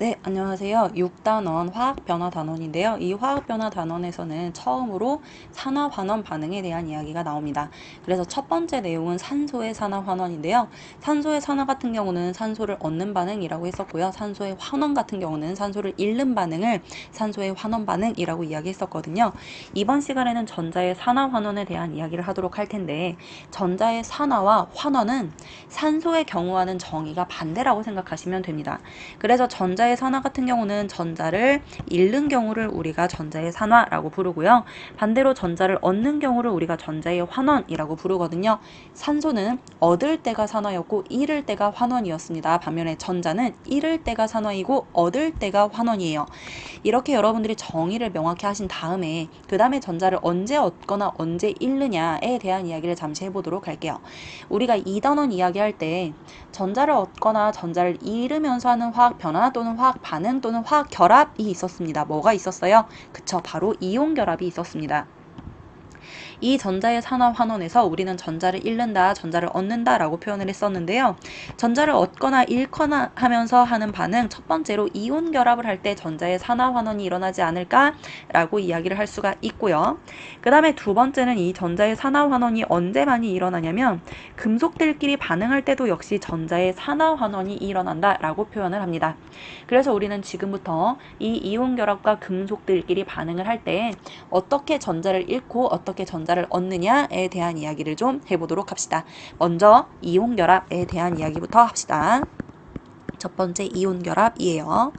네, 안녕하세요. 6단원 화학변화 단원인데요. 이 화학변화 단원에서는 처음으로 산화환원 반응에 대한 이야기가 나옵니다. 그래서 첫 번째 내용은 산소의 산화환원인데요. 산소의 산화 같은 경우는 산소를 얻는 반응이라고 했었고요. 산소의 환원 같은 경우는 산소를 잃는 반응을 산소의 환원 반응이라고 이야기했었거든요. 이번 시간에는 전자의 산화환원에 대한 이야기를 하도록 할 텐데, 전자의 산화와 환원은 산소의 경우와는 정의가 반대라고 생각하시면 됩니다. 그래서 전자의 산화 같은 경우는 전자를 잃는 경우를 우리가 전자의 산화라고 부르고요. 반대로 전자를 얻는 경우를 우리가 전자의 환원이라고 부르거든요. 산소는 얻을 때가 산화였고 잃을 때가 환원이었습니다. 반면에 전자는 잃을 때가 산화이고 얻을 때가 환원이에요. 이렇게 여러분들이 정의를 명확히 하신 다음에 그 다음에 전자를 언제 얻거나 언제 잃느냐에 대한 이야기를 잠시 해보도록 할게요. 우리가 2단원 이야기할 때 전자를 얻거나 전자를 잃으면서 하는 화학 변화 또는 화학 반응 또는 화학 결합이 있었습니다. 뭐가 있었어요? 그쵸, 바로 이온 결합이 있었습니다. 이 전자의 산화 환원에서 우리는 전자를 잃는다, 전자를 얻는다 라고 표현을 했었는데요. 전자를 얻거나 잃거나 하면서 하는 반응, 첫 번째로 이온 결합을 할 때 전자의 산화 환원이 일어나지 않을까 라고 이야기를 할 수가 있고요. 그 다음에 두 번째는 이 전자의 산화 환원이 언제 많이 일어나냐면 금속들끼리 반응할 때도 역시 전자의 산화 환원이 일어난다 라고 표현을 합니다. 그래서 우리는 지금부터 이 이온 결합과 금속들끼리 반응을 할 때 어떻게 전자를 잃고 어떻게 전자를 얻느냐에 대한 이야기를 좀 해보도록 합시다. 먼저 이온 결합에 대한 이야기부터 합시다. 첫 번째 이온 결합이에요.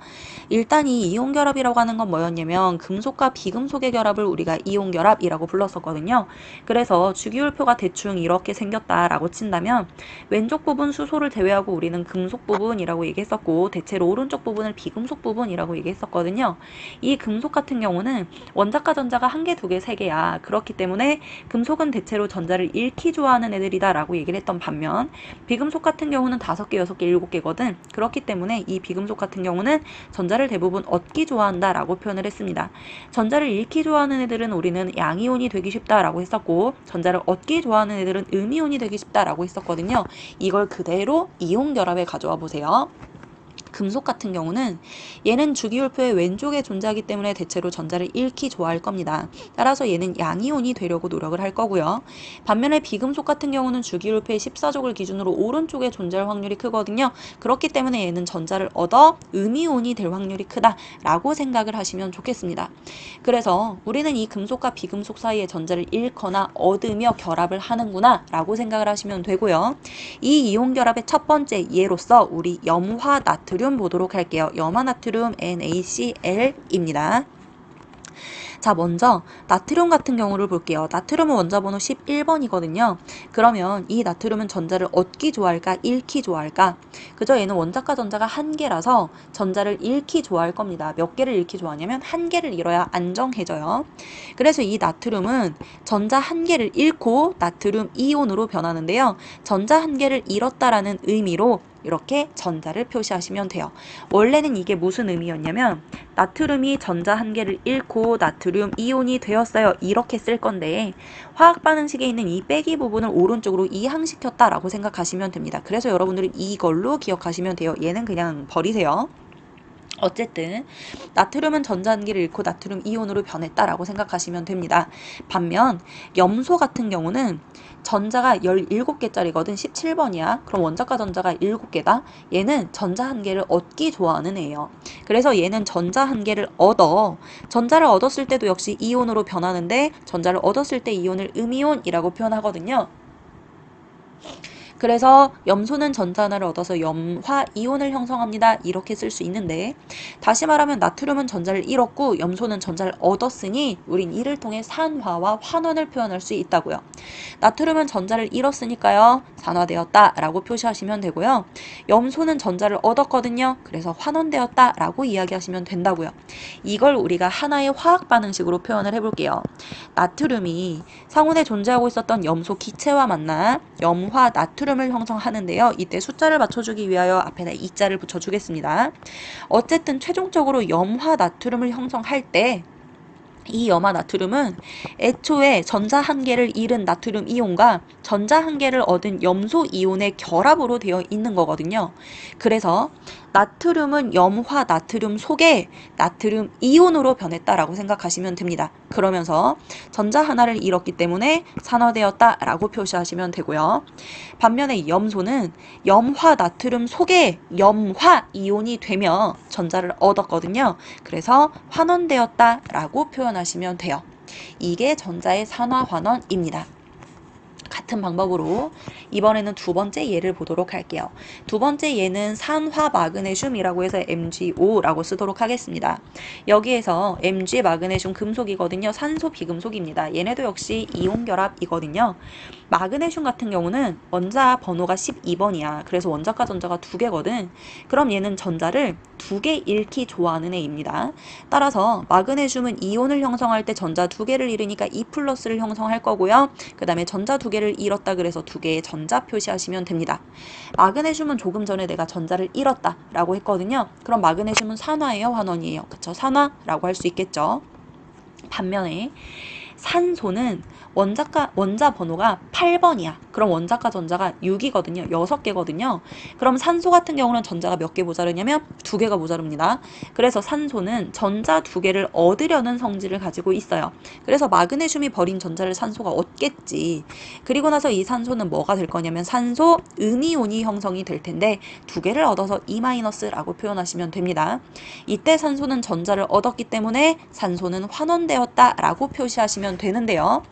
일단 이 이온 결합이라고 하는 건 뭐였냐면 금속과 비금속의 결합을 우리가 이온 결합이라고 불렀었거든요. 그래서 주기율표가 대충 이렇게 생겼다라고 친다면 왼쪽 부분 수소를 제외하고 우리는 금속 부분이라고 얘기했었고 대체로 오른쪽 부분을 비금속 부분이라고 얘기했었거든요. 이 금속 같은 경우는 원자과 전자가 한 개, 두 개, 세 개야. 그렇기 때문에 금속은 대체로 전자를 잃기 좋아하는 애들이다 라고 얘기를 했던 반면 비금속 같은 경우는 5개, 6개, 7개거든. 그렇기 때문에 이 비금속 같은 경우는 전자를 대부분 얻기 좋아한다 라고 표현을 했습니다. 전자를 잃기 좋아하는 애들은 우리는 양이온이 되기 쉽다 라고 했었고 전자를 얻기 좋아하는 애들은 음이온이 되기 쉽다 라고 했었거든요. 이걸 그대로 이온 결합에 가져와 보세요. 금속 같은 경우는 얘는 주기율표의 왼쪽에 존재하기 때문에 대체로 전자를 잃기 좋아할 겁니다. 따라서 얘는 양이온이 되려고 노력을 할 거고요. 반면에 비금속 같은 경우는 주기율표의 14족을 기준으로 오른쪽에 존재할 확률이 크거든요. 그렇기 때문에 얘는 전자를 얻어 음이온이 될 확률이 크다라고 생각을 하시면 좋겠습니다. 그래서 우리는 이 금속과 비금속 사이에 전자를 잃거나 얻으며 결합을 하는구나 라고 생각을 하시면 되고요. 이 이온 결합의 첫 번째 예로서 우리 염화 나트륨 보도록 할게요. 염화나트륨 NaCl입니다. 자, 먼저 나트륨 같은 경우를 볼게요. 나트륨은 원자번호 11번이거든요. 그러면 이 나트륨은 전자를 얻기 좋아할까 잃기 좋아할까? 그저 얘는 원자과 전자가 한 개라서 전자를 잃기 좋아할 겁니다. 몇 개를 잃기 좋아하냐면 한 개를 잃어야 안정해져요. 그래서 이 나트륨은 전자 한 개를 잃고 나트륨 이온으로 변하는데요. 전자 한 개를 잃었다라는 의미로 이렇게 전자를 표시하시면 돼요. 원래는 이게 무슨 의미였냐면 나트륨이 전자 한 개를 잃고 나트륨 이온이 되었어요. 이렇게 쓸 건데 화학 반응식에 있는 이 빼기 부분을 오른쪽으로 이항시켰다라고 생각하시면 됩니다. 그래서 여러분들이 이걸로 기억하시면 돼요. 얘는 그냥 버리세요. 어쨌든 나트륨은 전자 한 개를 잃고 나트륨 이온으로 변했다라고 생각하시면 됩니다. 반면 염소 같은 경우는 전자가 17개짜리거든. 17번이야. 그럼 원자과 전자가 7개다. 얘는 전자 한 개를 얻기 좋아하는 애예요. 그래서 얘는 전자 한 개를 얻어. 전자를 얻었을 때도 역시 이온으로 변하는데 전자를 얻었을 때 이온을 음이온이라고 표현하거든요. 그래서 염소는 전자 하나를 얻어서 염화 이온을 형성합니다. 이렇게 쓸 수 있는데 다시 말하면 나트륨은 전자를 잃었고 염소는 전자를 얻었으니 우린 이를 통해 산화와 환원을 표현할 수 있다고요. 나트륨은 전자를 잃었으니까요. 산화되었다 라고 표시하시면 되고요. 염소는 전자를 얻었거든요. 그래서 환원되었다 라고 이야기하시면 된다고요. 이걸 우리가 하나의 화학 반응식으로 표현을 해볼게요. 나트륨이 상온에 존재하고 있었던 염소 기체와 만나 염화 나트륨을 형성하는데요. 이때 숫자를 맞춰주기 위하여 앞에다 2자를 붙여주겠습니다. 어쨌든 최종적으로 염화 나트륨을 형성할 때 이 염화 나트륨은 애초에 전자 한 개를 잃은 나트륨 이온과 전자 한 개를 얻은 염소 이온의 결합으로 되어 있는 거거든요. 그래서 나트륨은 염화 나트륨 속에 나트륨 이온으로 변했다라고 생각하시면 됩니다. 그러면서 전자 하나를 잃었기 때문에 산화되었다라고 표시하시면 되고요. 반면에 염소는 염화 나트륨 속에 염화 이온이 되며 전자를 얻었거든요. 그래서 환원되었다라고 표현하시면 돼요. 이게 전자의 산화 환원입니다. 같은 방법으로 이번에는 두 번째 예를 보도록 할게요. 두 번째 예는 산화 마그네슘이라고 해서 MgO라고 쓰도록 하겠습니다. 여기에서 Mg 마그네슘 금속이거든요. 산소 비금속입니다. 얘네도 역시 이온 결합이거든요. 마그네슘 같은 경우는 원자 번호가 12번이야. 그래서 원자과 전자가 두 개거든. 그럼 얘는 전자를 두 개 잃기 좋아하는 애입니다. 따라서 마그네슘은 이온을 형성할 때 전자 두 개를 잃으니까 2+를 형성할 거고요. 그 다음에 전자 두 개를 잃었다 그래서 두 개의 전자 표시하시면 됩니다. 마그네슘은 조금 전에 내가 전자를 잃었다 라고 했거든요. 그럼 마그네슘은 산화예요, 환원이에요? 그쵸? 산화라고 할 수 있겠죠. 반면에 산소는 원자 번호가 8번이야. 그럼 원자과 전자가 6이거든요. 6개거든요. 그럼 산소 같은 경우는 전자가 몇 개 모자르냐면 2개가 모자릅니다. 그래서 산소는 전자 2개를 얻으려는 성질을 가지고 있어요. 그래서 마그네슘이 버린 전자를 산소가 얻겠지. 그리고 나서 이 산소는 뭐가 될 거냐면 산소 음이온이 형성이 될 텐데 2개를 얻어서 E-라고 표현하시면 됩니다. 이때 산소는 전자를 얻었기 때문에 산소는 환원되었다라고 표시하시면 되는데요.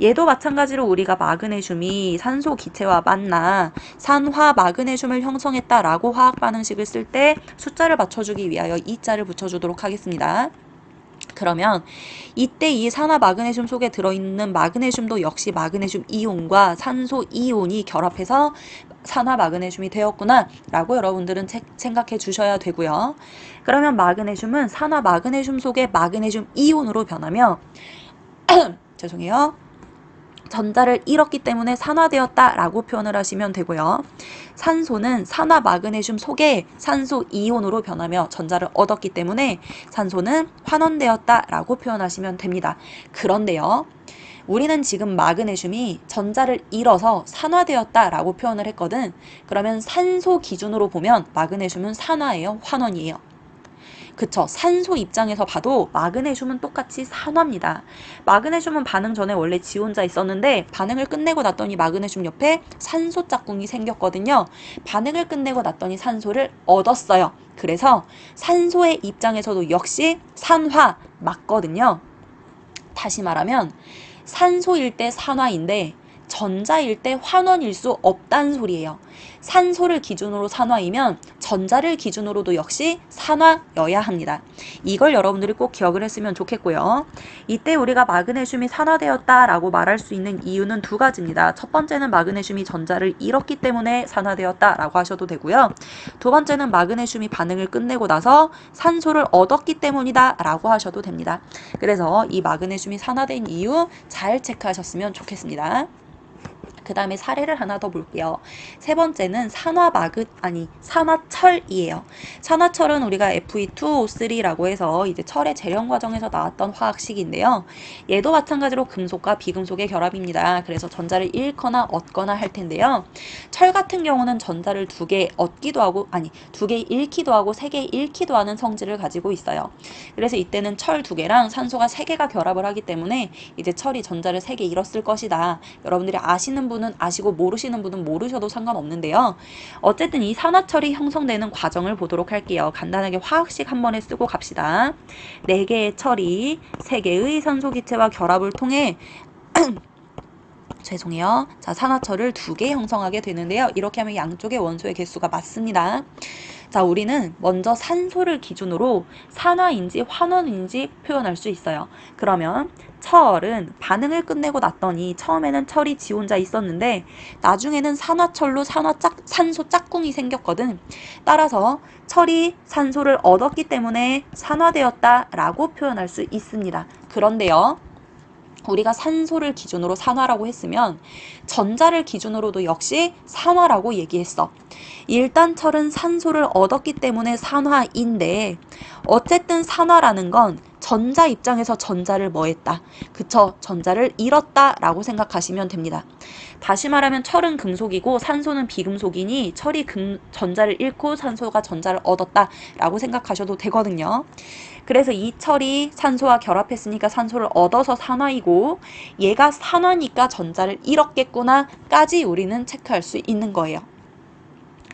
얘도 마찬가지로 우리가 마그네슘이 산소 기체와 만나 산화 마그네슘을 형성했다라고 화학 반응식을 쓸 때 숫자를 맞춰주기 위하여 이자를 붙여주도록 하겠습니다. 그러면 이때 이 산화 마그네슘 속에 들어있는 마그네슘도 역시 마그네슘 이온과 산소 이온이 결합해서 산화 마그네슘이 되었구나 라고 여러분들은 생각해 주셔야 되고요. 그러면 마그네슘은 산화 마그네슘 속에 마그네슘 이온으로 변하며 죄송해요. 전자를 잃었기 때문에 산화되었다라고 표현을 하시면 되고요. 산소는 산화 마그네슘 속에 산소 이온으로 변하며 전자를 얻었기 때문에 산소는 환원되었다라고 표현하시면 됩니다. 그런데요. 우리는 지금 마그네슘이 전자를 잃어서 산화되었다라고 표현을 했거든. 그러면 산소 기준으로 보면 마그네슘은 산화예요, 환원이에요? 그쵸. 산소 입장에서 봐도 마그네슘은 똑같이 산화입니다. 마그네슘은 반응 전에 원래 지 혼자 있었는데 반응을 끝내고 났더니 마그네슘 옆에 산소 짝꿍이 생겼거든요. 반응을 끝내고 났더니 산소를 얻었어요. 그래서 산소의 입장에서도 역시 산화 맞거든요. 다시 말하면 산소일 때 산화인데 전자일 때 환원일 수 없다는 소리예요. 산소를 기준으로 산화이면 전자를 기준으로도 역시 산화여야 합니다. 이걸 여러분들이 꼭 기억을 했으면 좋겠고요. 이때 우리가 마그네슘이 산화되었다라고 말할 수 있는 이유는 두 가지입니다. 첫 번째는 마그네슘이 전자를 잃었기 때문에 산화되었다라고 하셔도 되고요. 두 번째는 마그네슘이 반응을 끝내고 나서 산소를 얻었기 때문이다라고 하셔도 됩니다. 그래서 이 마그네슘이 산화된 이유 잘 체크하셨으면 좋겠습니다. 그 다음에 사례를 하나 더 볼게요. 세 번째는 산화철이에요. 산화철은 우리가 Fe2O3라고 해서 이제 철의 재련 과정에서 나왔던 화학식인데요. 얘도 마찬가지로 금속과 비금속의 결합입니다. 그래서 전자를 잃거나 얻거나 할 텐데요. 철 같은 경우는 전자를 2개 얻기도 하고, 두 개 잃기도 하고 3개 잃기도 하는 성질을 가지고 있어요. 그래서 이때는 철 2개랑 산소가 3개가 결합을 하기 때문에 이제 철이 전자를 3개 잃었을 것이다. 여러분들이 아시는 분은 아시고 모르시는 분은 모르셔도 상관없는데요. 어쨌든 이 산화철이 형성되는 과정을 보도록 할게요. 간단하게 화학식 한 번에 쓰고 갑시다. 4개의 철이 3개의 산소 기체와 결합을 통해 죄송해요. 자, 산화철을 2개 형성하게 되는데요. 이렇게 하면 양쪽의 원소의 개수가 맞습니다. 자, 우리는 먼저 산소를 기준으로 산화인지 환원인지 표현할 수 있어요. 그러면 철은 반응을 끝내고 났더니 처음에는 철이 지 혼자 있었는데 나중에는 산화철로 산소 짝꿍이 생겼거든. 따라서 철이 산소를 얻었기 때문에 산화되었다라고 표현할 수 있습니다. 그런데요. 우리가 산소를 기준으로 산화라고 했으면 전자를 기준으로도 역시 산화라고 얘기했어. 일단 철은 산소를 얻었기 때문에 산화인데 어쨌든 산화라는 건 전자 입장에서 전자를 뭐 했다? 그쵸? 전자를 잃었다 라고 생각하시면 됩니다. 다시 말하면 철은 금속이고 산소는 비금속이니 철이 전자를 잃고 산소가 전자를 얻었다 라고 생각하셔도 되거든요. 그래서 이 철이 산소와 결합했으니까 산소를 얻어서 산화이고 얘가 산화니까 전자를 잃었겠구나 까지 우리는 체크할 수 있는 거예요.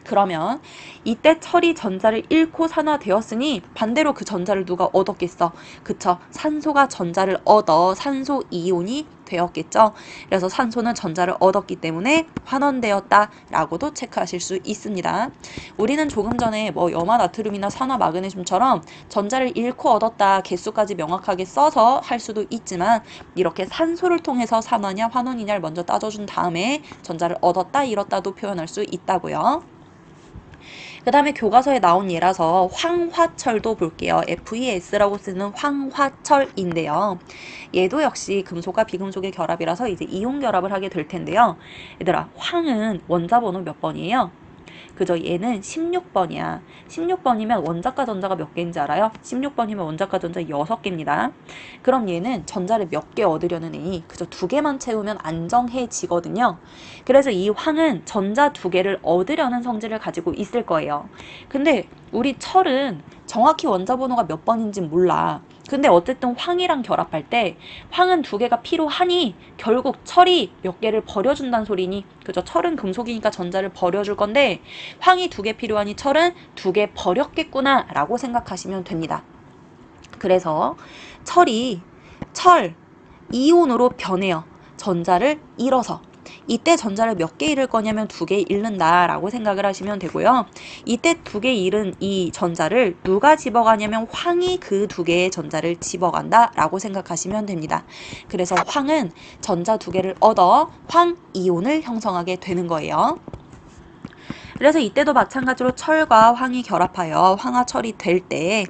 그러면 이때 철이 전자를 잃고 산화되었으니 반대로 그 전자를 누가 얻었겠어? 그쵸? 산소가 전자를 얻어 산소 이온이 되었겠죠? 그래서 산소는 전자를 얻었기 때문에 환원되었다 라고도 체크하실 수 있습니다. 우리는 조금 전에 뭐 염화 나트륨이나 산화 마그네슘처럼 전자를 잃고 얻었다 개수까지 명확하게 써서 할 수도 있지만 이렇게 산소를 통해서 산화냐 환원이냐를 먼저 따져준 다음에 전자를 얻었다 잃었다도 표현할 수 있다고요. 그 다음에 교과서에 나온 예라서 황화철도 볼게요. FeS라고 쓰는 황화철인데요. 얘도 역시 금속과 비금속의 결합이라서 이제 이온 결합을 하게 될 텐데요. 얘들아, 황은 원자 번호 몇 번이에요? 그죠? 얘는 16번이야. 16번이면 원자과 전자가 몇 개인지 알아요? 16번이면 원자과 전자 6개입니다. 그럼 얘는 전자를 몇 개 얻으려는 애니? 그죠? 2개만 채우면 안정해지거든요. 그래서 이 황은 전자 2개를 얻으려는 성질을 가지고 있을 거예요. 근데 우리 철은 정확히 원자 번호가 몇 번인지 몰라. 근데 어쨌든 황이랑 결합할 때 황은 2개가 필요하니 결국 철이 몇 개를 버려준다는 소리니 그죠? 철은 금속이니까 전자를 버려줄 건데 황이 2개 필요하니 철은 2개 버렸겠구나 라고 생각하시면 됩니다. 그래서 철이 철 이온으로 변해요. 전자를 잃어서. 이때 전자를 몇 개 잃을 거냐면 2개 잃는다 라고 생각을 하시면 되고요. 이때 2개 잃은 이 전자를 누가 집어가냐면 황이 그 2개의 전자를 집어간다 라고 생각하시면 됩니다. 그래서 황은 전자 2개를 얻어 황이온을 형성하게 되는 거예요. 그래서 이때도 마찬가지로 철과 황이 결합하여 황화철이 될 때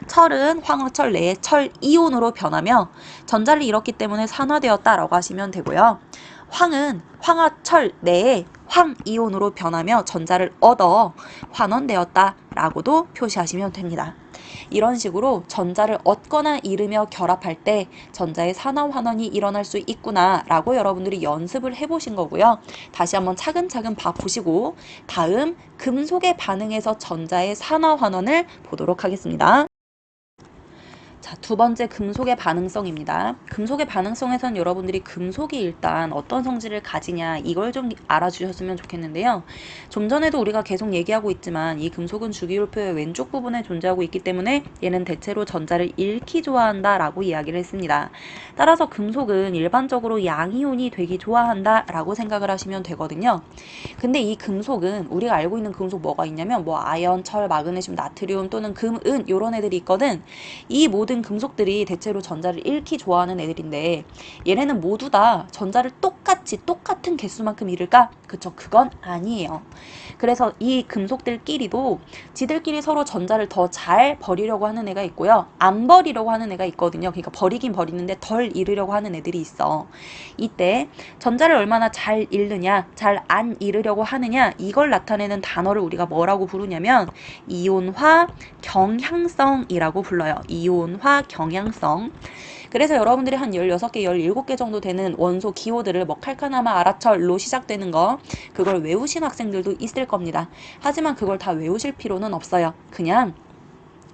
철은 황화철 내에 철이온으로 변하며 전자를 잃었기 때문에 산화되었다라고 하시면 되고요. 황은 황화철 내에 황이온으로 변하며 전자를 얻어 환원되었다라고도 표시하시면 됩니다. 이런 식으로 전자를 얻거나 잃으며 결합할 때 전자의 산화 환원이 일어날 수 있구나 라고 여러분들이 연습을 해보신 거고요. 다시 한번 차근차근 봐보시고 다음 금속의 반응에서 전자의 산화 환원을 보도록 하겠습니다. 자, 2번째 금속의 반응성입니다. 금속의 반응성에선 여러분들이 금속이 일단 어떤 성질을 가지냐 이걸 좀 알아주셨으면 좋겠는데요. 좀 전에도 우리가 계속 얘기하고 있지만 이 금속은 주기율표의 왼쪽 부분에 존재하고 있기 때문에 얘는 대체로 전자를 잃기 좋아한다 라고 이야기를 했습니다. 따라서 금속은 일반적으로 양이온이 되기 좋아한다 라고 생각을 하시면 되거든요. 근데 이 금속은 우리가 알고 있는 금속 뭐가 있냐면 뭐 아연, 철, 마그네슘, 나트륨 또는 금, 은 이런 애들이 있거든. 이 모든 금속들이 대체로 전자를 잃기 좋아하는 애들인데 얘네는 모두 다 전자를 똑같은 개수만큼 잃을까? 그쵸, 그건 아니에요. 그래서 이 금속들끼리도 지들끼리 서로 전자를 더 잘 버리려고 하는 애가 있고요. 안 버리려고 하는 애가 있거든요. 그러니까 버리긴 버리는데 덜 잃으려고 하는 애들이 있어. 이때 전자를 얼마나 잘 잃느냐, 잘 안 잃으려고 하느냐 이걸 나타내는 단어를 우리가 뭐라고 부르냐면 이온화 경향성이라고 불러요. 이온화 경향성. 그래서 여러분들이 한 16개, 17개 정도 되는 원소 기호들을 뭐 칼카나마, 아라철로 시작되는 거 그걸 외우신 학생들도 있을 겁니다. 하지만 그걸 다 외우실 필요는 없어요. 그냥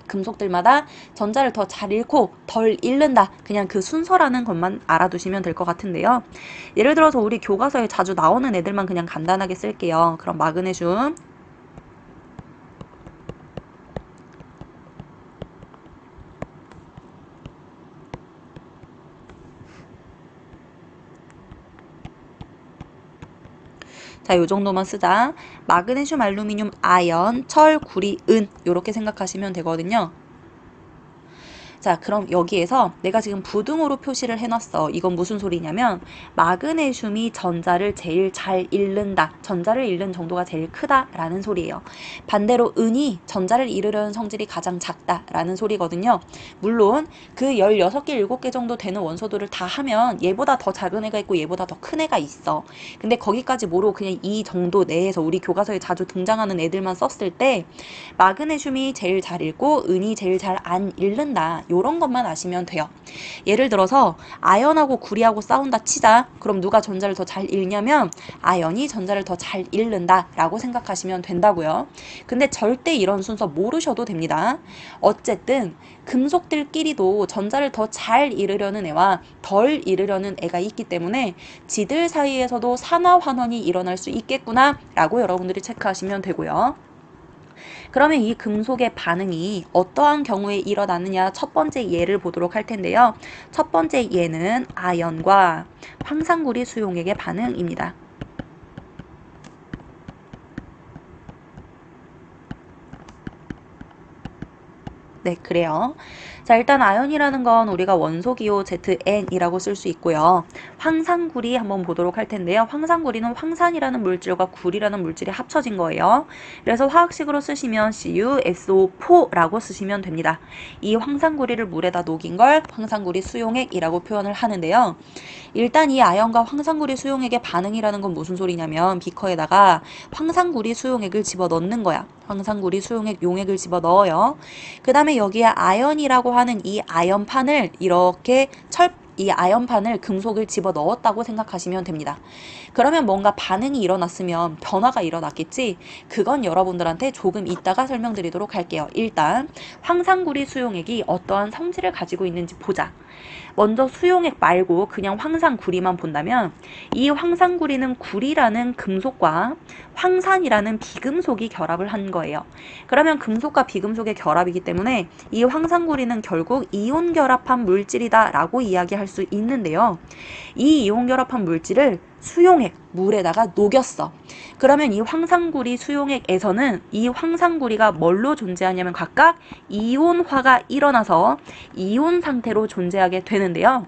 금속들마다 전자를 더 잘 잃고 덜 잃는다. 그냥 그 순서라는 것만 알아두시면 될 것 같은데요. 예를 들어서 우리 교과서에 자주 나오는 애들만 그냥 간단하게 쓸게요. 그럼 마그네슘, 자, 요 정도만 쓰자. 마그네슘, 알루미늄, 아연, 철, 구리, 은 요렇게 생각하시면 되거든요. 자, 그럼 여기에서 내가 지금 부등호로 표시를 해놨어. 이건 무슨 소리냐면 마그네슘이 전자를 제일 잘 잃는다. 전자를 잃는 정도가 제일 크다라는 소리예요. 반대로 은이 전자를 잃으려는 성질이 가장 작다라는 소리거든요. 물론 그 16개, 7개 정도 되는 원소들을 다 하면 얘보다 더 작은 애가 있고 얘보다 더 큰 애가 있어. 근데 거기까지 모르고 그냥 이 정도 내에서 우리 교과서에 자주 등장하는 애들만 썼을 때 마그네슘이 제일 잘 잃고 은이 제일 잘 안 잃는다. 요런 것만 아시면 돼요. 예를 들어서 아연하고 구리하고 싸운다 치자. 그럼 누가 전자를 더 잘 읽냐면 아연이 전자를 더 잘 읽는다 라고 생각하시면 된다고요. 근데 절대 이런 순서 모르셔도 됩니다. 어쨌든 금속들끼리도 전자를 더 잘 잃으려는 애와 덜 잃으려는 애가 있기 때문에 지들 사이에서도 산화환원이 일어날 수 있겠구나 라고 여러분들이 체크하시면 되고요. 그러면 이 금속의 반응이 어떠한 경우에 일어나느냐 첫 번째 예를 보도록 할 텐데요. 첫 번째 예는 아연과 황산구리 수용액의 반응입니다. 네, 그래요. 자, 일단 아연이라는 건 우리가 원소기호 ZN이라고 쓸 수 있고요. 황산구리 한번 보도록 할 텐데요. 황산구리는 황산이라는 물질과 구리라는 물질이 합쳐진 거예요. 그래서 화학식으로 쓰시면 CuSO4라고 쓰시면 됩니다. 이 황산구리를 물에다 녹인 걸 황산구리 수용액이라고 표현을 하는데요. 일단 이 아연과 황산구리 수용액의 반응이라는 건 무슨 소리냐면 비커에다가 황산구리 수용액을 집어넣는 거야. 황산구리 수용액 용액을 집어넣어요. 그 다음에 여기에 아연이라고 하는 이 아연판을 이렇게 이 아연판을 금속을 집어넣었다고 생각하시면 됩니다. 그러면 뭔가 반응이 일어났으면 변화가 일어났겠지? 그건 여러분들한테 조금 이따가 설명드리도록 할게요. 일단 황산구리 수용액이 어떠한 성질을 가지고 있는지 보자. 먼저 수용액 말고 그냥 황산구리만 본다면 이 황산구리는 구리라는 금속과 황산이라는 비금속이 결합을 한 거예요. 그러면 금속과 비금속의 결합이기 때문에 이 황산구리는 결국 이온 결합한 물질이다 라고 이야기할 수 있는데요. 이 이온 결합한 물질을 수용액, 물에다가 녹였어. 그러면 이 황산구리 수용액에서는 이 황산구리가 뭘로 존재하냐면 각각 이온화가 일어나서 이온 상태로 존재하게 되는데요.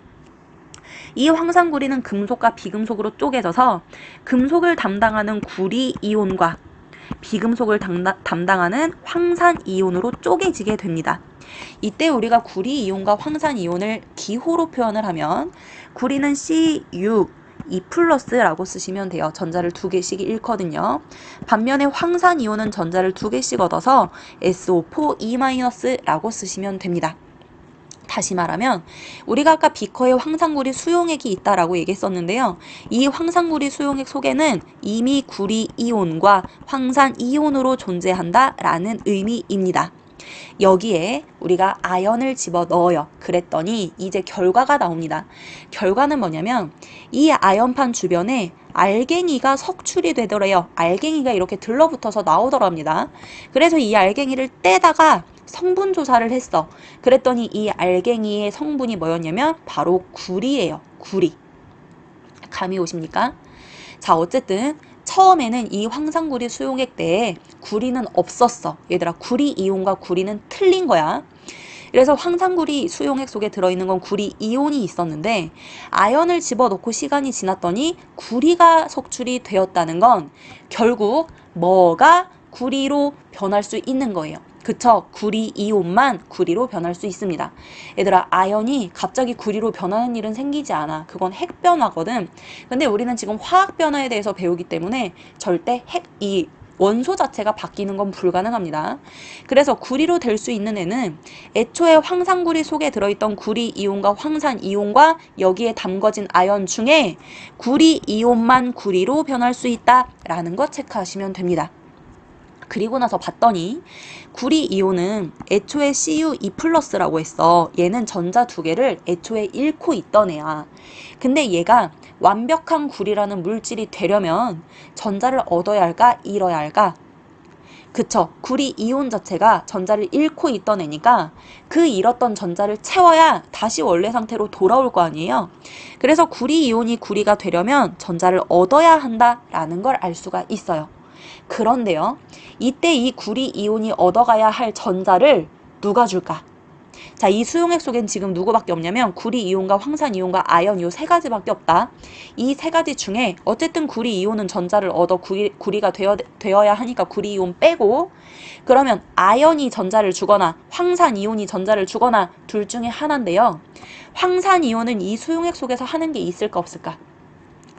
이 황산구리는 금속과 비금속으로 쪼개져서 금속을 담당하는 구리 이온과 비금속을 담당하는 황산 이온으로 쪼개지게 됩니다. 이때 우리가 구리 이온과 황산 이온을 기호로 표현을 하면 구리는 Cu 2+라고 쓰시면 돼요. 전자를 2개씩 잃거든요. 반면에 황산 이온은 전자를 2개씩 얻어서 SO4 2-라고 쓰시면 됩니다. 다시 말하면 우리가 아까 비커에 황산구리 수용액이 있다라고 얘기했었는데요. 이 황산구리 수용액 속에는 이미 구리 이온과 황산 이온으로 존재한다라는 의미입니다. 여기에 우리가 아연을 집어넣어요. 그랬더니 이제 결과가 나옵니다. 결과는 뭐냐면 이 아연판 주변에 알갱이가 석출이 되더래요. 알갱이가 이렇게 들러붙어서 나오더랍니다. 그래서 이 알갱이를 떼다가 성분 조사를 했어. 그랬더니 이 알갱이의 성분이 뭐였냐면 바로 구리예요. 구리. 감이 오십니까? 자, 어쨌든 처음에는 이 황산구리 수용액 때에 구리는 없었어. 얘들아, 구리 이온과 구리는 틀린 거야. 그래서 황산구리 수용액 속에 들어있는 건 구리 이온이 있었는데 아연을 집어넣고 시간이 지났더니 구리가 석출이 되었다는 건 결국 뭐가 구리로 변할 수 있는 거예요. 그쵸? 구리 이온만 구리로 변할 수 있습니다. 얘들아, 아연이 갑자기 구리로 변하는 일은 생기지 않아. 그건 핵 변화거든. 근데 우리는 지금 화학 변화에 대해서 배우기 때문에 절대 이 원소 자체가 바뀌는 건 불가능합니다. 그래서 구리로 될 수 있는 애는 애초에 황산구리 속에 들어있던 구리 이온과 황산 이온과 여기에 담궈진 아연 중에 구리 이온만 구리로 변할 수 있다라는 거 체크하시면 됩니다. 그리고 나서 봤더니 구리 이온은 애초에 Cu2+라고 했어. 얘는 전자 2개를 애초에 잃고 있던 애야. 근데 얘가 완벽한 구리라는 물질이 되려면 전자를 얻어야 할까 잃어야 할까? 그쵸. 구리 이온 자체가 전자를 잃고 있던 애니까 그 잃었던 전자를 채워야 다시 원래 상태로 돌아올 거 아니에요. 그래서 구리 이온이 구리가 되려면 전자를 얻어야 한다라는 걸 알 수가 있어요. 그런데요, 이때 이 구리 이온이 얻어가야 할 전자를 누가 줄까? 자, 이 수용액 속엔 지금 누구밖에 없냐면 구리 이온과 황산 이온과 아연 요 3가지밖에 없다. 이 3가지 중에 어쨌든 구리 이온은 전자를 얻어 구리가 되어야 하니까 구리 이온 빼고, 그러면 아연이 전자를 주거나 황산 이온이 전자를 주거나 둘 중에 하나인데요. 황산 이온은 이 수용액 속에서 하는 게 있을까 없을까?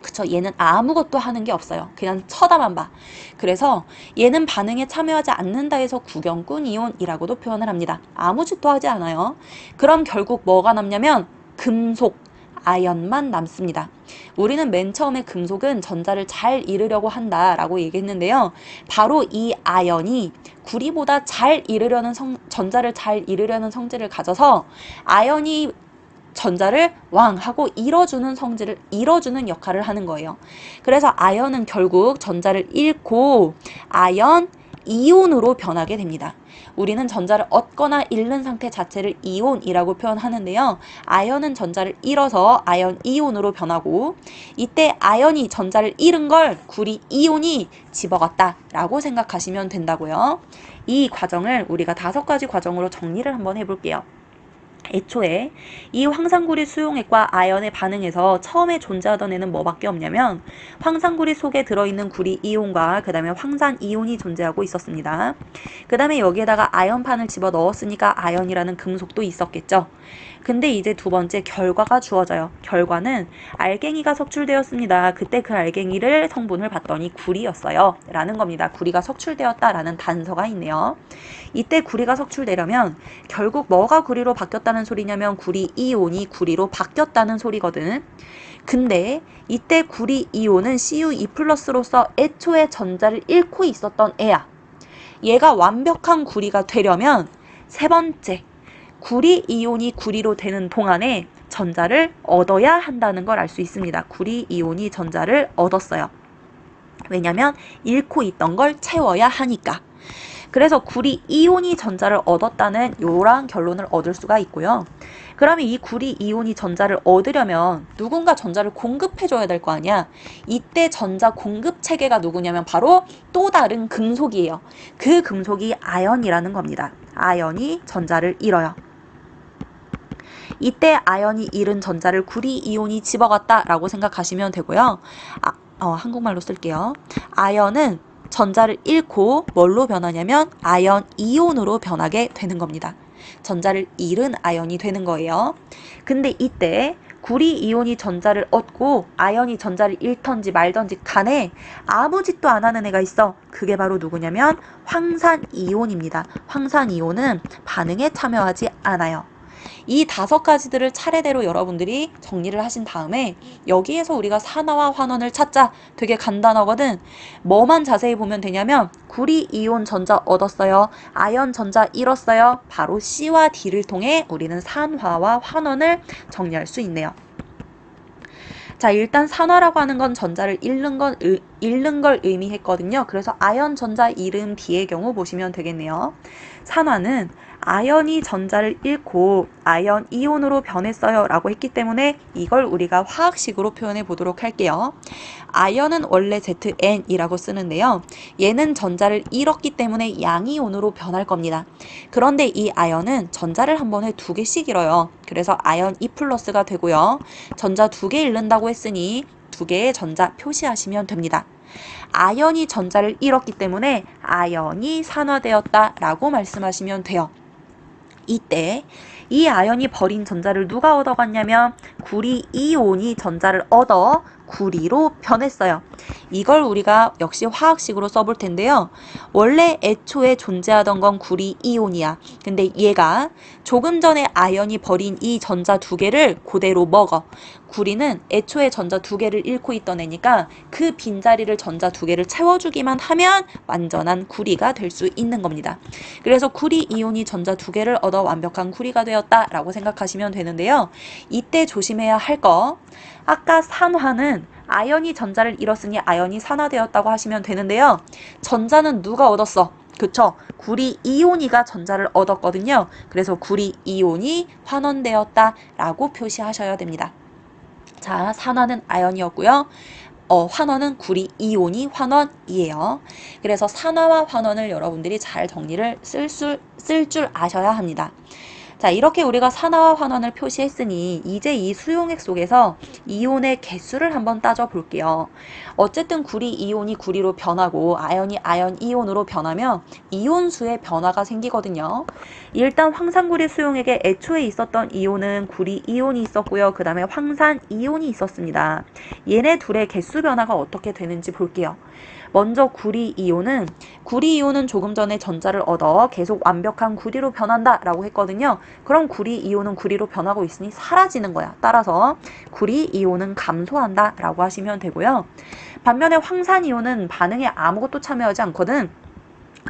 그쵸? 그쵸? 얘는 아무것도 하는 게 없어요. 그냥 쳐다만 봐. 그래서 얘는 반응에 참여하지 않는다 해서 구경꾼 이온이라고도 표현을 합니다. 아무 짓도 하지 않아요. 그럼 결국 뭐가 남냐면 금속, 아연만 남습니다. 우리는 맨 처음에 금속은 전자를 잘 이루려고 한다라고 얘기했는데요. 바로 이 아연이 구리보다 전자를 잘 이루려는 성질을 가져서 아연이 전자를 왕 하고 이뤄주는 역할을 하는 거예요. 그래서 아연은 결국 전자를 잃고 아연 이온으로 변하게 됩니다. 우리는 전자를 얻거나 잃는 상태 자체를 이온이라고 표현하는데요. 아연은 전자를 잃어서 아연 이온으로 변하고, 이때 아연이 전자를 잃은 걸 구리 이온이 집어갔다라고 생각하시면 된다고요. 이 과정을 우리가 5가지 과정으로 정리를 한번 해볼게요. 애초에 이 황산구리 수용액과 아연의 반응에서 처음에 존재하던 애는 뭐밖에 없냐면 황산구리 속에 들어있는 구리 이온과 그 다음에 황산 이온이 존재하고 있었습니다. 그 다음에 여기에다가 아연판을 집어 넣었으니까 아연이라는 금속도 있었겠죠. 근데 이제 두 번째 결과가 주어져요. 결과는 알갱이가 석출되었습니다. 그때 그 알갱이를 성분을 봤더니 구리였어요 라는 겁니다. 구리가 석출되었다라는 단서가 있네요. 이때 구리가 석출되려면 결국 뭐가 구리로 바뀌었다는 소리냐면 구리 이온이 구리로 바뀌었다는 소리거든. 근데 이때 구리 이온은 Cu2+로서 애초에 전자를 잃고 있었던 애야. 얘가 완벽한 구리가 되려면 세 번째, 구리 이온이 구리로 되는 동안에 전자를 얻어야 한다는 걸 알 수 있습니다. 구리 이온이 전자를 얻었어요. 왜냐면 잃고 있던 걸 채워야 하니까. 그래서 구리 이온이 전자를 얻었다는 요런 결론을 얻을 수가 있고요. 그러면 이 구리 이온이 전자를 얻으려면 누군가 전자를 공급해줘야 될 거 아니야. 이때 전자 공급 체계가 누구냐면 바로 또 다른 금속이에요. 그 금속이 아연이라는 겁니다. 아연이 전자를 잃어요. 이때 아연이 잃은 전자를 구리 이온이 집어갔다라고 생각하시면 되고요. 한국말로 쓸게요. 아연은 전자를 잃고 뭘로 변하냐면 아연 이온으로 변하게 되는 겁니다. 전자를 잃은 아연이 되는 거예요. 근데 이때 구리 이온이 전자를 얻고 아연이 전자를 잃던지 말던지 간에 아무 짓도 안 하는 애가 있어. 그게 바로 누구냐면 황산 이온입니다. 황산 이온은 반응에 참여하지 않아요. 이 5가지들을 차례대로 여러분들이 정리를 하신 다음에 여기에서 우리가 산화와 환원을 찾자. 되게 간단하거든. 뭐만 자세히 보면 되냐면 구리 이온 전자 얻었어요. 아연 전자 잃었어요. 바로 C와 D를 통해 우리는 산화와 환원을 정리할 수 있네요. 자, 일단 산화라고 하는 건 전자를 잃는 걸 의미했거든요. 그래서 아연 전자 잃음 D의 경우 보시면 되겠네요. 산화는 아연이 전자를 잃고 아연 이온으로 변했어요 라고 했기 때문에 이걸 우리가 화학식으로 표현해 보도록 할게요. 아연은 원래 Zn이라고 쓰는데요. 얘는 전자를 잃었기 때문에 양이온으로 변할 겁니다. 그런데 이 아연은 전자를 한 번에 2개씩 잃어요. 그래서 아연 2+가 되고요. 전자 2개 잃는다고 했으니 2개의 전자 표시하시면 됩니다. 아연이 전자를 잃었기 때문에 아연이 산화되었다라고 말씀하시면 돼요. 이때 이 아연이 버린 전자를 누가 얻어갔냐면 구리 이온이 전자를 얻어 구리로 변했어요. 이걸 우리가 역시 화학식으로 써볼 텐데요. 원래 애초에 존재하던 건 구리 이온이야. 근데 얘가 조금 전에 아연이 버린 이 전자 2개를 그대로 먹어. 구리는 애초에 전자 2개를 잃고 있던 애니까 그 빈자리를 전자 2개를 채워주기만 하면 완전한 구리가 될 수 있는 겁니다. 그래서 구리 이온이 전자 2개를 얻어 완벽한 구리가 되었다라고 생각하시면 되는데요. 이때 조심해야 할 거, 아까 산화는 아연이 전자를 잃었으니 아연이 산화되었다고 하시면 되는데요. 전자는 누가 얻었어? 그쵸? 구리 이온이가 전자를 얻었거든요. 그래서 구리 이온이 환원되었다라고 표시하셔야 됩니다. 자, 산화는 아연이었고요. 환원은 구리 이온이 환원이에요. 그래서 산화와 환원을 여러분들이 잘 정리를 쓸 줄 아셔야 합니다. 자, 이렇게 우리가 산화와 환원을 표시했으니 이제 이 수용액 속에서 이온의 개수를 한번 따져볼게요. 어쨌든 구리 이온이 구리로 변하고 아연이 아연 이온으로 변하면 이온수의 변화가 생기거든요. 일단 황산구리 수용액에 애초에 있었던 이온은 구리 이온이 있었고요. 그 다음에 황산 이온이 있었습니다. 얘네 둘의 개수 변화가 어떻게 되는지 볼게요. 먼저 구리 이온은 조금 전에 전자를 얻어 계속 완벽한 구리로 변한다 라고 했거든요. 그럼 구리 이온은 구리로 변하고 있으니 사라지는 거야. 따라서 구리 이온은 감소한다 라고 하시면 되고요. 반면에 황산 이온은 반응에 아무것도 참여하지 않거든.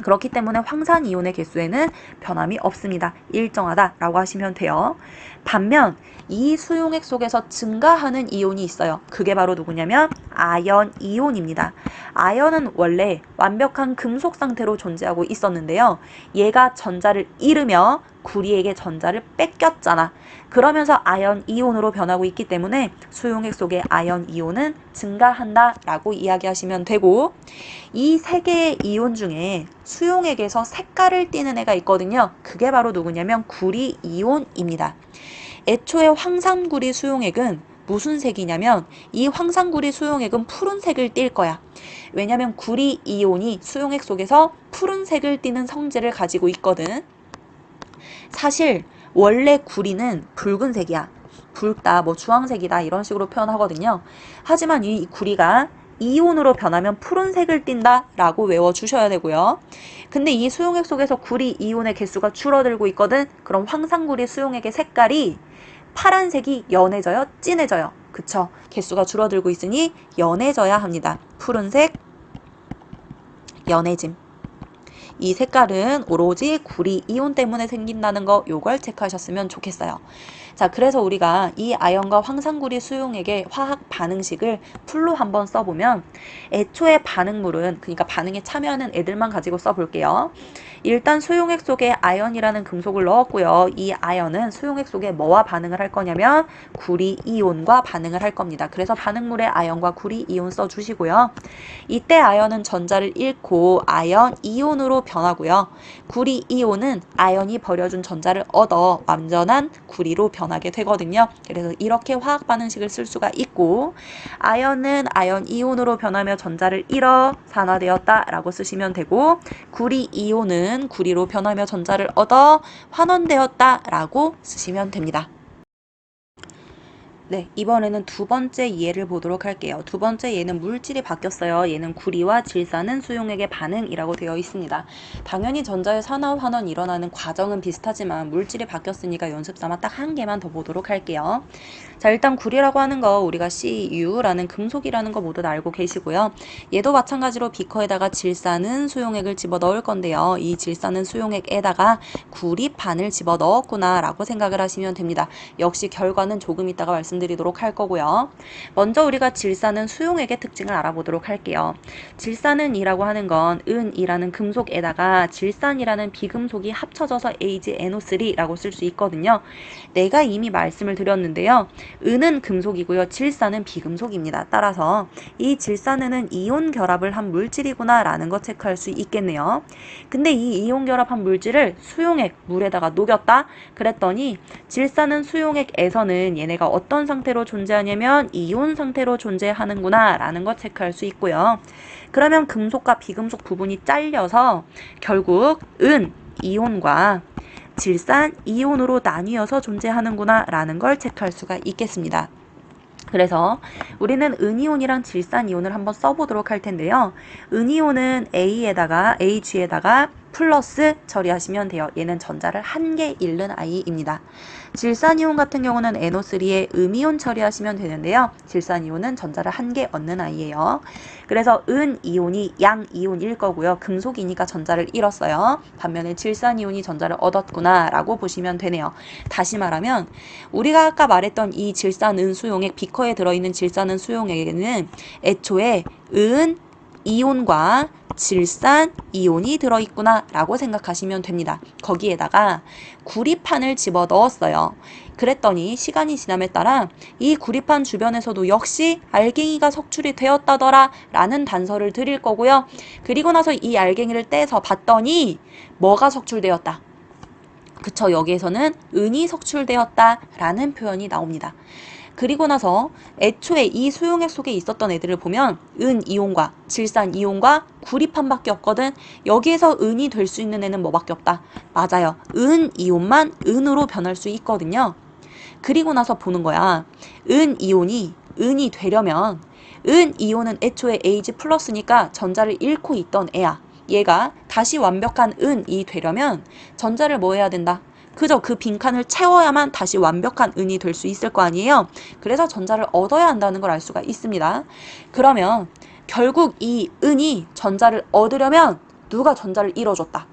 그렇기 때문에 황산 이온의 개수에는 변함이 없습니다. 일정하다 라고 하시면 돼요. 반면 이 수용액 속에서 증가하는 이온이 있어요. 그게 바로 누구냐면 아연 이온입니다. 아연은 원래 완벽한 금속 상태로 존재하고 있었는데요. 얘가 전자를 잃으며 구리에게 전자를 뺏겼잖아. 그러면서 아연 이온으로 변하고 있기 때문에 수용액 속의 아연 이온은 증가한다 라고 이야기하시면 되고, 이 세 개의 이온 중에 수용액에서 색깔을 띠는 애가 있거든요. 그게 바로 누구냐면 구리 이온입니다. 애초에 황산구리 수용액은 무슨 색이냐면 이 황산구리 수용액은 푸른색을 띌 거야. 왜냐면 구리 이온이 수용액 속에서 푸른색을 띠는 성질을 가지고 있거든. 사실 원래 구리는 붉은색이야. 붉다, 주황색이다 이런 식으로 표현하거든요. 하지만 이 구리가 이온으로 변하면 푸른색을 띈다 라고 외워주셔야 되고요. 근데 이 수용액 속에서 구리 이온의 개수가 줄어들고 있거든. 그럼 황산구리 수용액의 색깔이 파란색이 연해져요? 진해져요? 그쵸? 개수가 줄어들고 있으니 연해져야 합니다. 푸른색, 연해짐. 이 색깔은 오로지 구리 이온 때문에 생긴다는 거, 요걸 체크하셨으면 좋겠어요. 자, 그래서 우리가 이 아연과 황산구리 수용액의 화학 반응식을 풀로 한번 써보면, 애초에 반응물은, 그러니까 반응에 참여하는 애들만 가지고 써볼게요. 일단 수용액 속에 아연이라는 금속을 넣었고요. 이 아연은 수용액 속에 뭐와 반응을 할 거냐면 구리 이온과 반응을 할 겁니다. 그래서 반응물에 아연과 구리 이온 써주시고요. 이때 아연은 전자를 잃고 아연 이온으로 변하고요. 구리 이온은 아연이 버려준 전자를 얻어 완전한 구리로 변하게 되거든요. 그래서 이렇게 화학 반응식을 쓸 수가 있고, 아연은 아연 이온으로 변하며 전자를 잃어 산화되었다 라고 쓰시면 되고, 구리 이온은 구리로 변하며 전자를 얻어 환원되었다 라고 쓰시면 됩니다. 네, 이번에는 두 번째 예를 보도록 할게요. 두 번째 예는 물질이 바뀌었어요. 얘는 구리와 질산은 수용액의 반응이라고 되어 있습니다. 당연히 전자의 산화 환원이 일어나는 과정은 비슷하지만 물질이 바뀌었으니까 연습 삼아 딱 한 개만 더 보도록 할게요. 자, 일단 구리라고 하는 거 우리가 Cu라는 금속이라는 거 모두 알고 계시고요. 얘도 마찬가지로 비커에다가 질산은 수용액을 집어넣을 건데요. 이 질산은 수용액에다가 구리판을 집어넣었구나 라고 생각을 하시면 됩니다. 역시 결과는 조금 이따가 말씀드리도록 할 거고요. 먼저 우리가 질산은 수용액의 특징을 알아보도록 할게요. 질산은이라고 하는 건 은이라는 금속에다가 질산이라는 비금속이 합쳐져서 AgNO3라고 쓸 수 있거든요. 내가 이미 말씀을 드렸는데요. 은은 금속이고요. 질산은 비금속입니다. 따라서 이 질산은은 이온 결합을 한 물질이구나 라는 거 체크할 수 있겠네요. 근데 이 이온 결합한 물질을 수용액 물에다가 녹였다? 그랬더니 질산은 수용액에서는 얘네가 어떤 상태로 존재하냐면 이온 상태로 존재하는구나 라는 거 체크할 수 있고요. 그러면 금속과 비금속 부분이 잘려서 결국 은 이온과 질산 이온으로 나뉘어서 존재하는구나 라는 걸 체크할 수가 있겠습니다. 그래서 우리는 은이온이랑 질산이온을 한번 써보도록 할 텐데요. 은이온은 Ag에다가 플러스 처리하시면 돼요. 얘는 전자를 한 개 잃는 아이입니다. 질산이온 같은 경우는 NO3에 음이온 처리하시면 되는데요. 질산이온은 전자를 한 개 얻는 아이예요. 그래서 은이온이 양이온일 거고요. 금속이니까 전자를 잃었어요. 반면에 질산이온이 전자를 얻었구나 라고 보시면 되네요. 다시 말하면 우리가 아까 말했던 이 질산은 수용액, 비커에 들어있는 질산은 수용액에는 애초에 은 이온과 질산 이온이 들어있구나 라고 생각하시면 됩니다. 거기에다가 구리판을 집어넣었어요. 그랬더니 시간이 지남에 따라 이 구리판 주변에서도 역시 알갱이가 석출이 되었다더라 라는 단서를 드릴 거고요. 그리고 나서 이 알갱이를 떼서 봤더니 뭐가 석출되었다? 그쵸, 여기에서는 은이 석출되었다라는 표현이 나옵니다. 그리고 나서 애초에 이 수용액 속에 있었던 애들을 보면 은 이온과 질산 이온과 구리판밖에 없거든. 여기에서 은이 될 수 있는 애는 뭐밖에 없다. 맞아요. 은 이온만 은으로 변할 수 있거든요. 그리고 나서 보는 거야. 은 이온이 은이 되려면 은 이온은 애초에 Ag 플러스니까 전자를 잃고 있던 애야. 얘가 다시 완벽한 은이 되려면 전자를 뭐 해야 된다? 그저 그 빈칸을 채워야만 다시 완벽한 은이 될 수 있을 거 아니에요. 그래서 전자를 얻어야 한다는 걸 알 수가 있습니다. 그러면 결국 이 은이 전자를 얻으려면 누가 전자를 잃어줬다?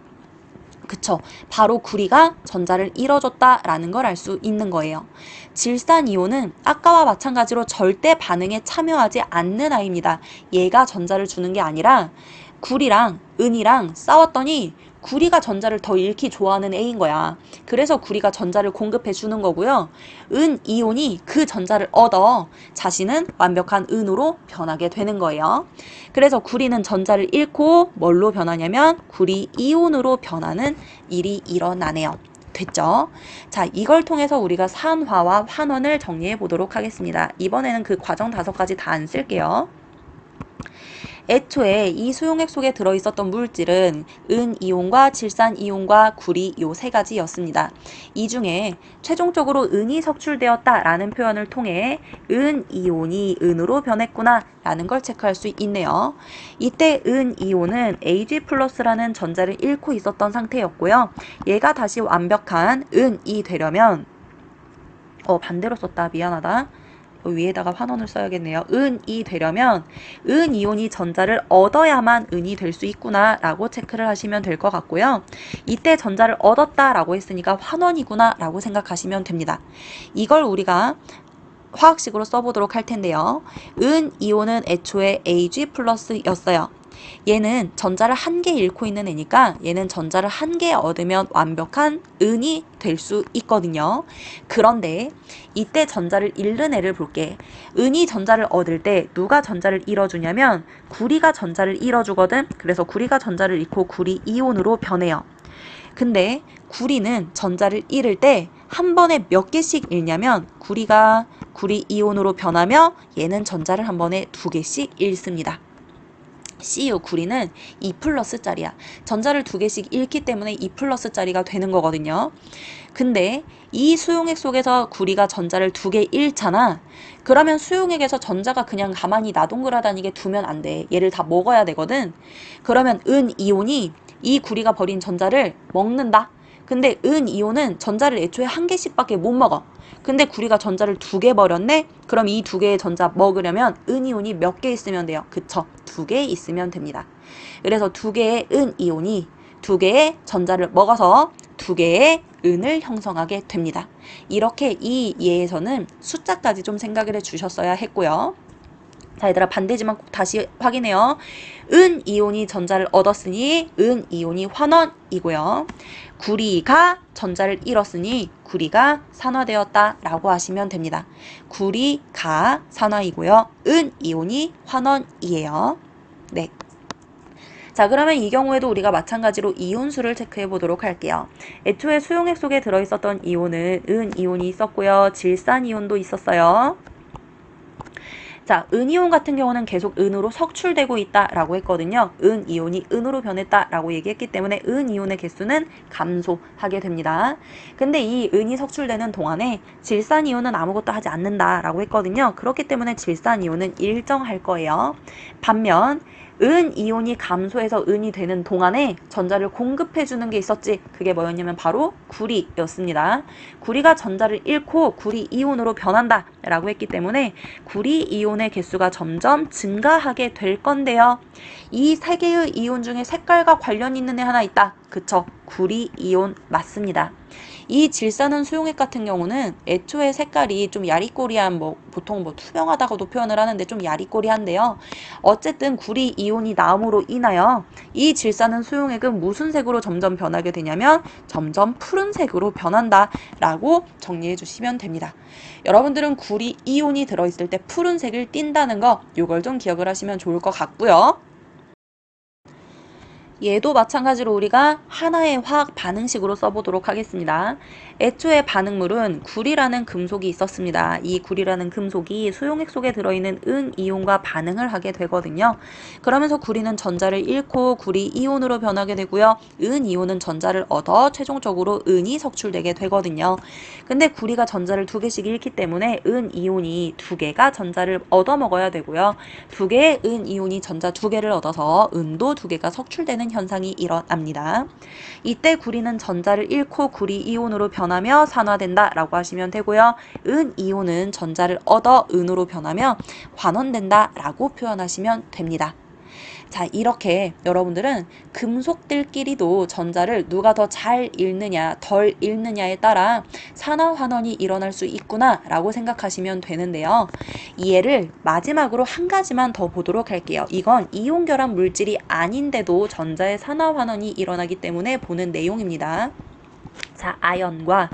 그쵸. 바로 구리가 전자를 잃어줬다라는 걸 알 수 있는 거예요. 질산이온은 아까와 마찬가지로 절대 반응에 참여하지 않는 아이입니다. 얘가 전자를 주는 게 아니라 구리랑 은이랑 싸웠더니 구리가 전자를 더 잃기 좋아하는 애인 거야. 그래서 구리가 전자를 공급해 주는 거고요. 은 이온이 그 전자를 얻어 자신은 완벽한 은으로 변하게 되는 거예요. 그래서 구리는 전자를 잃고 뭘로 변하냐면 구리 이온으로 변하는 일이 일어나네요. 됐죠? 자, 이걸 통해서 우리가 산화와 환원을 정리해 보도록 하겠습니다. 이번에는 그 과정 5가지 다 안 쓸게요. 애초에 이 수용액 속에 들어있었던 물질은 은이온과 질산이온과 구리 요 3가지였습니다. 이 중에 최종적으로 은이 석출되었다라는 표현을 통해 은이온이 은으로 변했구나 라는 걸 체크할 수 있네요. 이때 은이온은 Ag 플러스라는 전자를 잃고 있었던 상태였고요. 얘가 다시 완벽한 은이 되려면 반대로 썼다. 미안하다. 위에다가 환원을 써야겠네요. 은이 되려면 은이온이 전자를 얻어야만 은이 될 수 있구나 라고 체크를 하시면 될 것 같고요. 이때 전자를 얻었다 라고 했으니까 환원이구나 라고 생각하시면 됩니다. 이걸 우리가 화학식으로 써보도록 할 텐데요. 은이온은 애초에 Ag 플러스였어요. 얘는 전자를 1개 잃고 있는 애니까 얘는 전자를 1개 얻으면 완벽한 은이 될 수 있거든요. 그런데 이때 전자를 잃는 애를 볼게. 은이 전자를 얻을 때 누가 전자를 잃어주냐면 구리가 전자를 잃어주거든. 그래서 구리가 전자를 잃고 구리 이온으로 변해요. 근데 구리는 전자를 잃을 때 한 번에 몇 개씩 잃냐면 구리가 구리 이온으로 변하며 얘는 전자를 한 번에 2개씩 잃습니다. Cu 구리는 2 플러스짜리야. 전자를 2개씩 잃기 때문에 2 플러스짜리가 되는 거거든요. 근데 이 수용액 속에서 구리가 전자를 2개 잃잖아. 그러면 수용액에서 전자가 그냥 가만히 나동그라다니게 두면 안 돼. 얘를 다 먹어야 되거든. 그러면 은이온이 이 구리가 버린 전자를 먹는다. 근데 은이온은 전자를 애초에 1개씩밖에 못 먹어. 근데 구리가 전자를 2개 버렸네? 그럼 이 2개의 전자 먹으려면 은이온이 몇 개 있으면 돼요? 그쵸? 2개 있으면 됩니다. 그래서 2개의 은이온이 2개의 전자를 먹어서 2개의 은을 형성하게 됩니다. 이렇게 이 예에서는 숫자까지 좀 생각을 해주셨어야 했고요. 자, 얘들아, 반대지만 꼭 다시 확인해요. 은이온이 전자를 얻었으니 은이온이 환원이고요. 구리가 전자를 잃었으니 구리가 산화되었다 라고 하시면 됩니다. 구리가 산화이고요. 은이온이 환원이에요. 네. 자, 그러면 이 경우에도 우리가 마찬가지로 이온수를 체크해 보도록 할게요. 애초에 수용액 속에 들어있었던 이온은 은이온이 있었고요. 질산이온도 있었어요. 자, 은이온 같은 경우는 계속 은으로 석출되고 있다라고 했거든요. 은이온이 은으로 변했다라고 얘기했기 때문에 은이온의 개수는 감소하게 됩니다. 근데 이 은이 석출되는 동안에 질산이온은 아무것도 하지 않는다라고 했거든요. 그렇기 때문에 질산이온은 일정할 거예요. 반면 은이온이 감소해서 은이 되는 동안에 전자를 공급해주는 게 있었지. 그게 뭐였냐면 바로 구리였습니다. 구리가 전자를 잃고 구리 이온으로 변한다 라고 했기 때문에 구리 이온의 개수가 점점 증가하게 될 건데요. 이 3개의 이온 중에 색깔과 관련 있는 애 하나 있다. 그쵸? 구리 이온 맞습니다. 이 질산은 수용액 같은 경우는 애초에 색깔이 좀 야리꼬리한 보통 투명하다고도 표현을 하는데 좀 야리꼬리한데요. 어쨌든 구리 이온이 나옴으로 인하여 이 질산은 수용액은 무슨 색으로 점점 변하게 되냐면 점점 푸른색으로 변한다 라고 정리해 주시면 됩니다. 여러분들은 구리 이온이 들어있을 때 푸른색을 띈다는 거 요걸 좀 기억을 하시면 좋을 것 같고요. 얘도 마찬가지로 우리가 하나의 화학 반응식으로 써보도록 하겠습니다. 애초에 반응물은 구리라는 금속이 있었습니다. 이 구리라는 금속이 수용액 속에 들어있는 은이온과 반응을 하게 되거든요. 그러면서 구리는 전자를 잃고 구리 이온으로 변하게 되고요. 은이온은 전자를 얻어 최종적으로 은이 석출되게 되거든요. 근데 구리가 전자를 2개씩 잃기 때문에 은이온이 2개가 전자를 얻어먹어야 되고요. 2개의 은이온이 전자 2개를 얻어서 은도 2개가 석출되는 현상이 일어납니다. 이때 구리는 전자를 잃고 구리 이온으로 변하며 산화된다 라고 하시면 되고요. 은이온은 전자를 얻어 은으로 변하며 환원된다 라고 표현하시면 됩니다. 자, 이렇게 여러분들은 금속들끼리도 전자를 누가 더 잘 잃느냐, 덜 잃느냐에 따라 산화환원이 일어날 수 있구나 라고 생각하시면 되는데요. 이 예를 마지막으로 한 가지만 더 보도록 할게요. 이건 이온 결합 물질이 아닌데도 전자의 산화환원이 일어나기 때문에 보는 내용입니다. 자, 아연과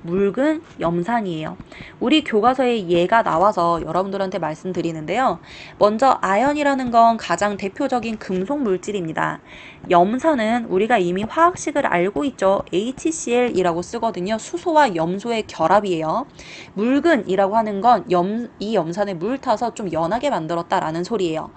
묽은 염산이에요. 우리 교과서에 얘가 나와서 여러분들한테 말씀드리는데요. 먼저 아연이라는 건 가장 대표적인 금속 물질입니다. 염산은 우리가 이미 화학식을 알고 있죠. HCl이라고 쓰거든요. 수소와 염소의 결합이에요. 묽은이라고 하는 건 이 염산에 물 타서 좀 연하게 만들었다라는 소리예요.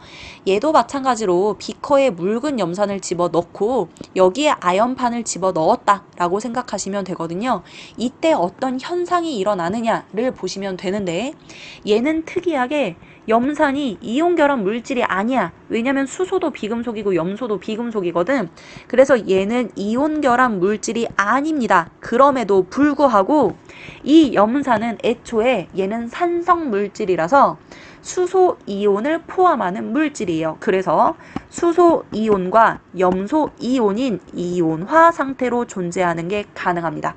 얘도 마찬가지로 비커에 묽은 염산을 집어넣고 여기에 아연판을 집어넣었다라고 생각하시면 되거든요. 이때 어떤 현상이 일어나느냐를 보시면 되는데 얘는 특이하게 염산이 이온 결합 물질이 아니야. 왜냐면 수소도 비금속이고 염소도 비금속이거든. 그래서 얘는 이온 결합 물질이 아닙니다. 그럼에도 불구하고 이 염산은 애초에 얘는 산성 물질이라서 수소 이온을 포함하는 물질이에요. 그래서 수소 이온과 염소 이온인 이온화 상태로 존재하는 게 가능합니다.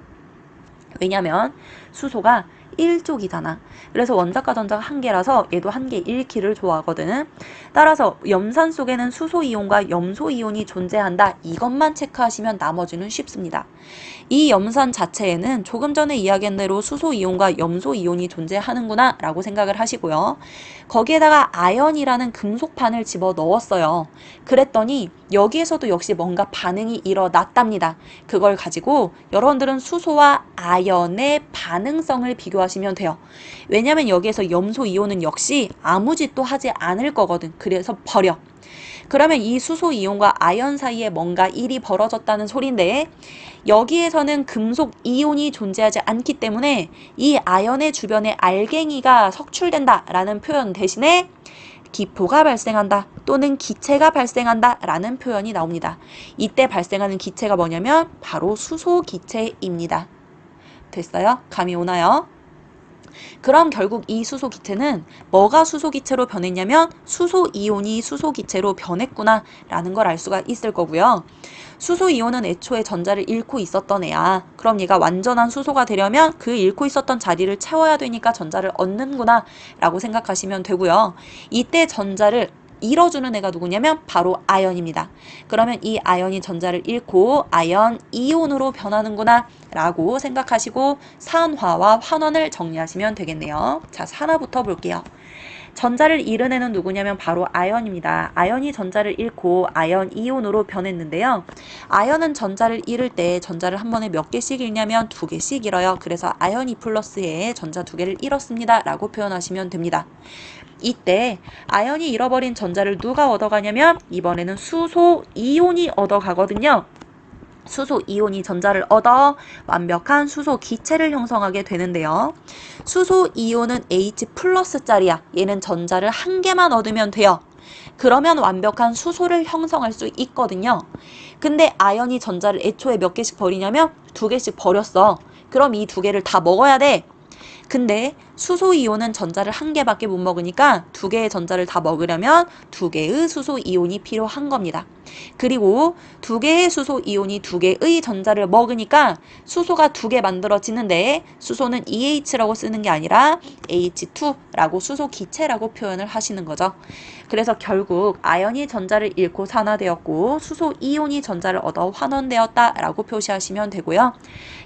왜냐면 수소가 1족이잖아. 그래서 원자과 전자가 1개라서 얘도 1개 1키를 좋아하거든. 따라서 염산 속에는 수소이온과 염소이온이 존재한다. 이것만 체크하시면 나머지는 쉽습니다. 이 염산 자체에는 조금 전에 이야기한 대로 수소이온과 염소이온이 존재하는구나 라고 생각을 하시고요. 거기에다가 아연이라는 금속판을 집어넣었어요. 그랬더니 여기에서도 역시 뭔가 반응이 일어났답니다. 그걸 가지고 여러분들은 수소와 아연의 반응성을 비교하시면 돼요. 왜냐면 여기에서 염소이온은 역시 아무 짓도 하지 않을 거거든. 그래서 버려. 그러면 이 수소 이온과 아연 사이에 뭔가 일이 벌어졌다는 소린데 여기에서는 금속 이온이 존재하지 않기 때문에 이 아연의 주변에 알갱이가 석출된다라는 표현 대신에 기포가 발생한다 또는 기체가 발생한다 라는 표현이 나옵니다. 이때 발생하는 기체가 뭐냐면 바로 수소 기체입니다. 됐어요? 감이 오나요? 그럼 결국 이 수소 기체는 뭐가 수소 기체로 변했냐면 수소 이온이 수소 기체로 변했구나 라는 걸 알 수가 있을 거고요. 수소 이온은 애초에 전자를 잃고 있었던 애야. 그럼 얘가 완전한 수소가 되려면 그 잃고 있었던 자리를 채워야 되니까 전자를 얻는구나 라고 생각하시면 되고요. 이때 전자를 잃어주는 애가 누구냐면 바로 아연입니다. 그러면 이 아연이 전자를 잃고 아연 이온으로 변하는구나 라고 생각하시고 산화와 환원을 정리하시면 되겠네요. 자, 산화부터 볼게요. 전자를 잃은 애는 누구냐면 바로 아연입니다. 아연이 전자를 잃고 아연 이온으로 변했는데요. 아연은 전자를 잃을 때 전자를 한 번에 몇 개씩 잃냐면 2개씩 잃어요. 그래서 아연 2 플러스에 전자 2개를 잃었습니다 라고 표현하시면 됩니다. 이때 아연이 잃어버린 전자를 누가 얻어가냐면 이번에는 수소 이온이 얻어가거든요. 수소 이온이 전자를 얻어 완벽한 수소 기체를 형성하게 되는데요. 수소 이온은 H 플러스짜리야. 얘는 전자를 1개만 얻으면 돼요. 그러면 완벽한 수소를 형성할 수 있거든요. 근데 아연이 전자를 애초에 몇 개씩 버리냐면 2개씩 버렸어. 그럼 이 2개를 다 먹어야 돼. 근데 수소 이온은 전자를 1개밖에 못 먹으니까 2개의 전자를 다 먹으려면 2개의 수소 이온이 필요한 겁니다. 그리고 2개의 수소 이온이 2개의 전자를 먹으니까 수소가 2개 만들어지는데 수소는 EH라고 쓰는 게 아니라 H2라고 수소 기체라고 표현을 하시는 거죠. 그래서 결국 아연이 전자를 잃고 산화되었고 수소 이온이 전자를 얻어 환원되었다라고 표시하시면 되고요.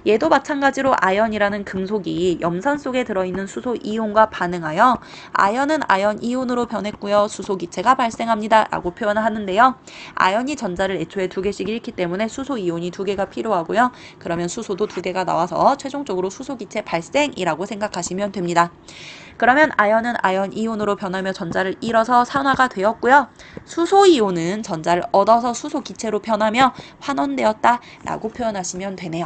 얘도 마찬가지로 아연이라는 금속이 염산 속에 들어있는 수소 수소 이온과 반응하여 아연은 아연 이온으로 변했고요. 수소 기체가 발생합니다. 라고 표현을 하는데요. 아연이 전자를 애초에 2개씩 잃기 때문에 수소 이온이 2개가 필요하고요. 그러면 수소도 2개가 나와서 최종적으로 수소 기체 발생이라고 생각하시면 됩니다. 그러면 아연은 아연 이온으로 변하며 전자를 잃어서 산화가 되었고요. 수소 이온은 전자를 얻어서 수소 기체로 변하며 환원되었다 라고 표현하시면 되네요.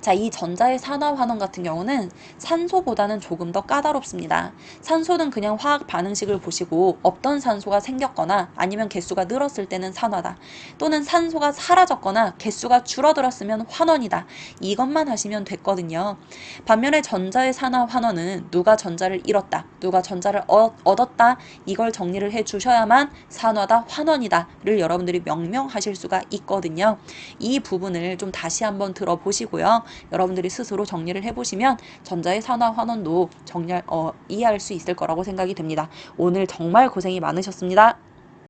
자, 이 전자의 산화 환원 같은 경우는 산소보다는 조금 더 까다롭습니다. 산소는 그냥 화학 반응식을 보시고 없던 산소가 생겼거나 아니면 개수가 늘었을 때는 산화다. 또는 산소가 사라졌거나 개수가 줄어들었으면 환원이다. 이것만 하시면 됐거든요. 반면에 전자의 산화 환원은 누가 전자를 잃었다, 누가 전자를 얻었다, 이걸 정리를 해 주셔야만 산화다, 환원이다를 여러분들이 명명하실 수가 있거든요. 이 부분을 좀 다시 한번 들어보시고요. 여러분들이 스스로 정리를 해보시면 전자의 산화 환원도 이해할 수 있을 거라고 생각이 됩니다. 오늘 정말 고생이 많으셨습니다.